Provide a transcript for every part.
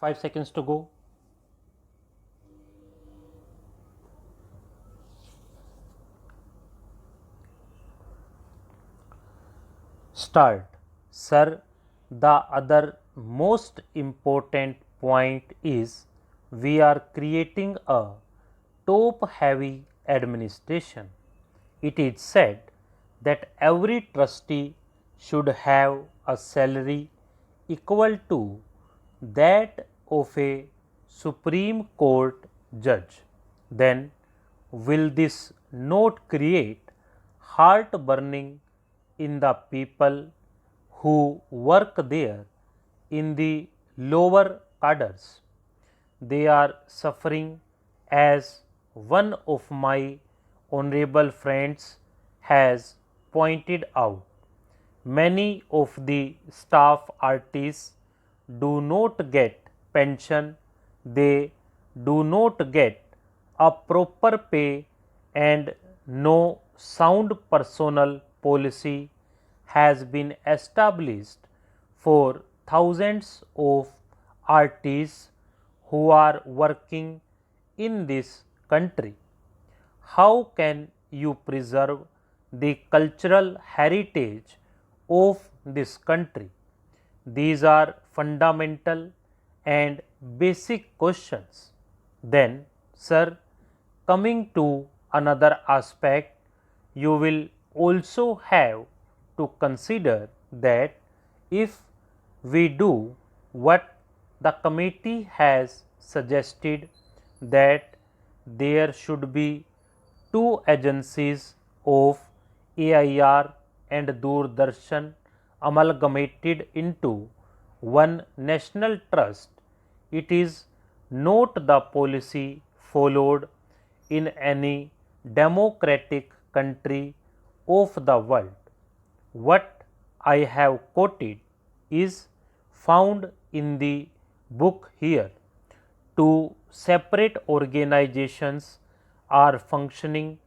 5 seconds to go. Start. Sir, the other most important point is we are creating a top heavy administration. It is said that every trustee should have a salary equal to that of a Supreme Court judge. Then, will this not create heartburning in the people who work there in the lower cadres? They are suffering, as one of my honorable friends has pointed out. Many of the staff artists do not get pension, they do not get a proper pay, and no sound personnel policy has been established for thousands of artists who are working in this country. How can you preserve the cultural heritage of this country? These are fundamental and basic questions. Then, sir, coming to another aspect, you will also have to consider that if we do what the committee has suggested, that there should be two agencies of AIR and Doordarshan amalgamated into one national trust, it is not the policy followed in any democratic country of the world. What I have quoted is found in the book here. Two separate organizations are functioning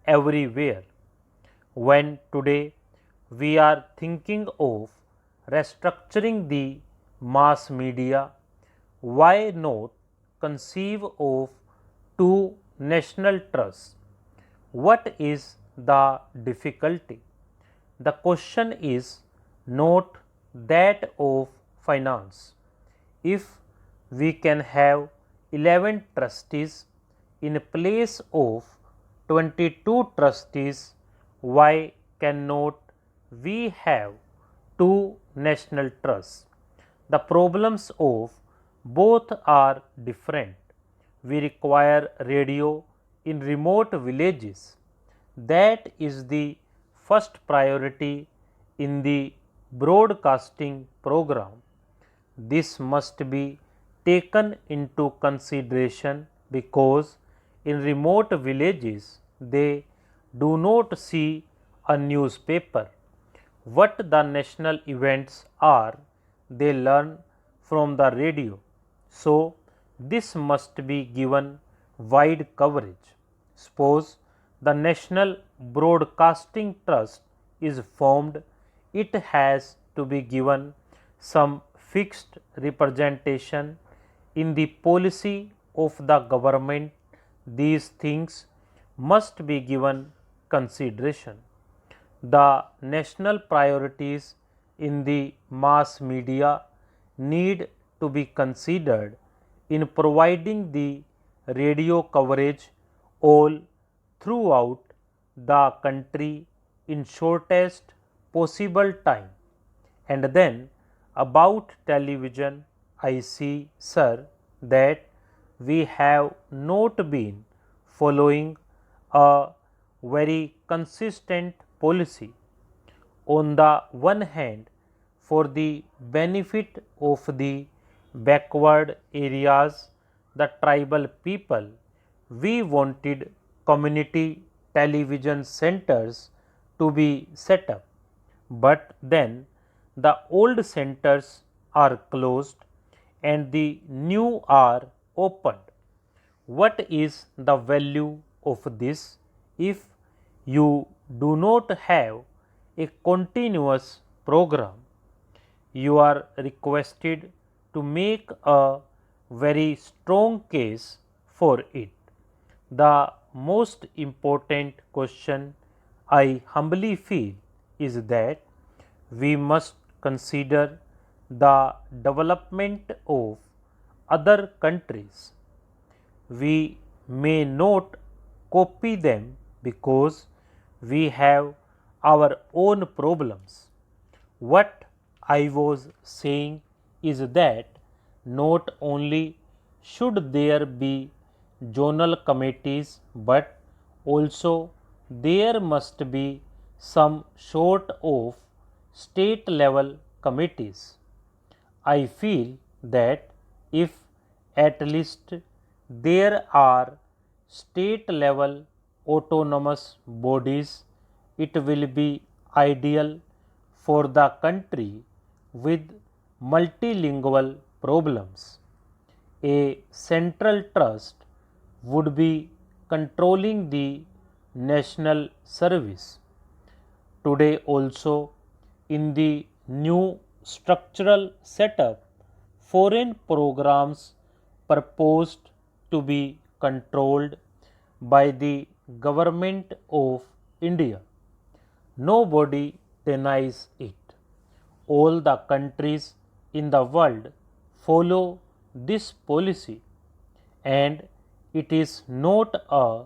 everywhere. When today we are thinking of restructuring the mass media, why not conceive of two national trusts? What is the difficulty? The question is not that of finance. If we can have 11 trustees in place of 22 trustees, why cannot we have two national trusts? The problems of both are different. We require radio in remote villages. That is the first priority in the broadcasting program. This must be taken into consideration because in remote villages they do not see a newspaper. What the national events are, they learn from the radio. So, this must be given wide coverage. Suppose the National Broadcasting Trust is formed, it has to be given some fixed representation in the policy of the government. These things must be given consideration. The national priorities in the mass media need to be considered in providing the radio coverage all throughout the country in shortest possible time. And then about television, I see, sir, that we have not been following a very consistent policy. On the one hand, for the benefit of the backward areas, the tribal people, we wanted community television centers to be set up, but then the old centers are closed and the new are opened. What is the value of this if you do not have a continuous program? You are requested to make a very strong case for it. The most important question I humbly feel is that we must consider the development of other countries. We may not copy them because we have our own problems. What I was saying is that not only should there be zonal committees, but also there must be some sort of state level committees. I feel that if at least there are state level autonomous bodies, it will be ideal for the country with multilingual problems. A central trust would be controlling the national service. Today also, in the new structural setup, foreign programs proposed to be controlled by the government of India. Nobody denies it. All the countries in the world follow this policy, and it is not a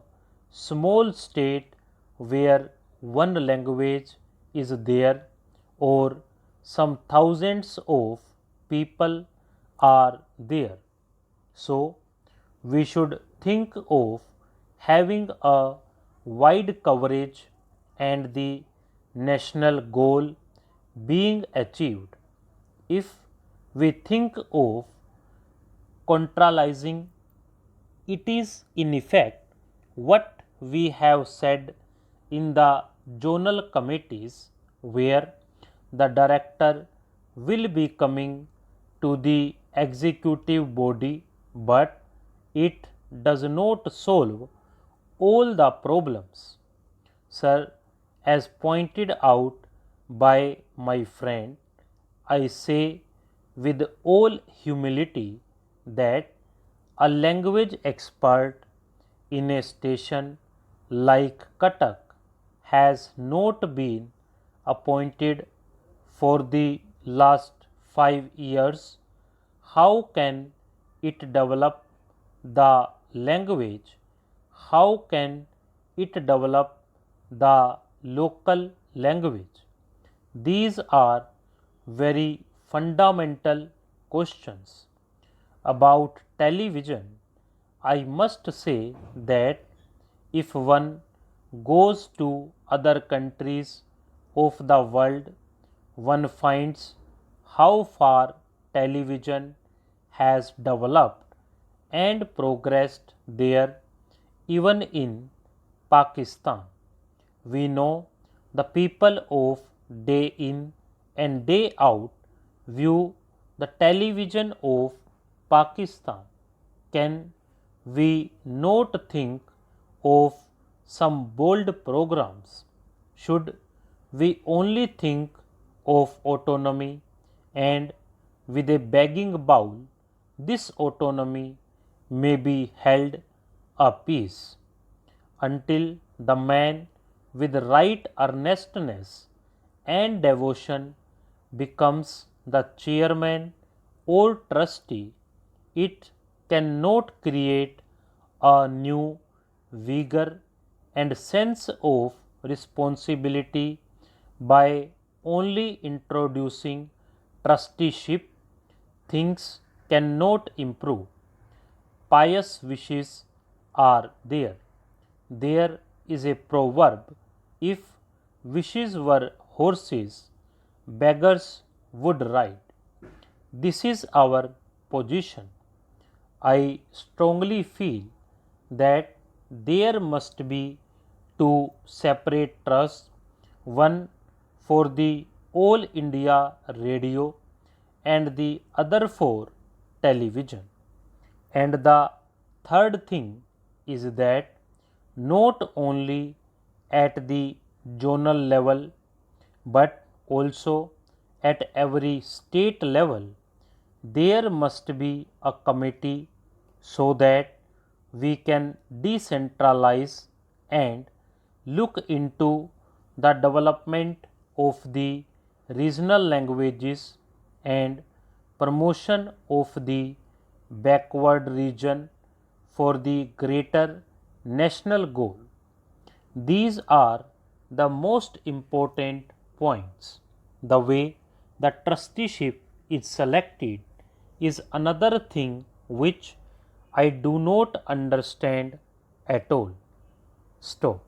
small state where one language is there or some thousands of people are there. So, we should think of having a wide coverage and the national goal being achieved. If we think of centralizing, it is in effect what we have said in the zonal committees, where the director will be coming to the executive body, but it does not solve all the problems. Sir, as pointed out by my friend, I say with all humility that a language expert in a station like Cuttack has not been appointed for the last 5 years. How can it develop the language? How can it develop the local language? These are very fundamental questions. About television, I must say that if one goes to other countries of the world, one finds how far television has developed and progressed there. Even in Pakistan, we know the people of day in and day out view the television of Pakistan. Can we not think of some bold programs? Should we only think of autonomy, and with a begging bowl, this autonomy may be held a peace until the man with right earnestness and devotion becomes the chairman or trustee. It cannot create a new vigor and sense of responsibility by only introducing trusteeship. Things cannot improve. Pious wishes are there. There is a proverb: if wishes were horses, beggars would ride. This is our position. I strongly feel that there must be two separate trusts, one for the All India Radio and the other for television. And the third thing is that not only at the zonal level, but also at every state level, there must be a committee so that we can decentralize and look into the development of the regional languages and promotion of the backward region for the greater national goal. These are the most important points. The way the trusteeship is selected is another thing which I do not understand at all. Stop.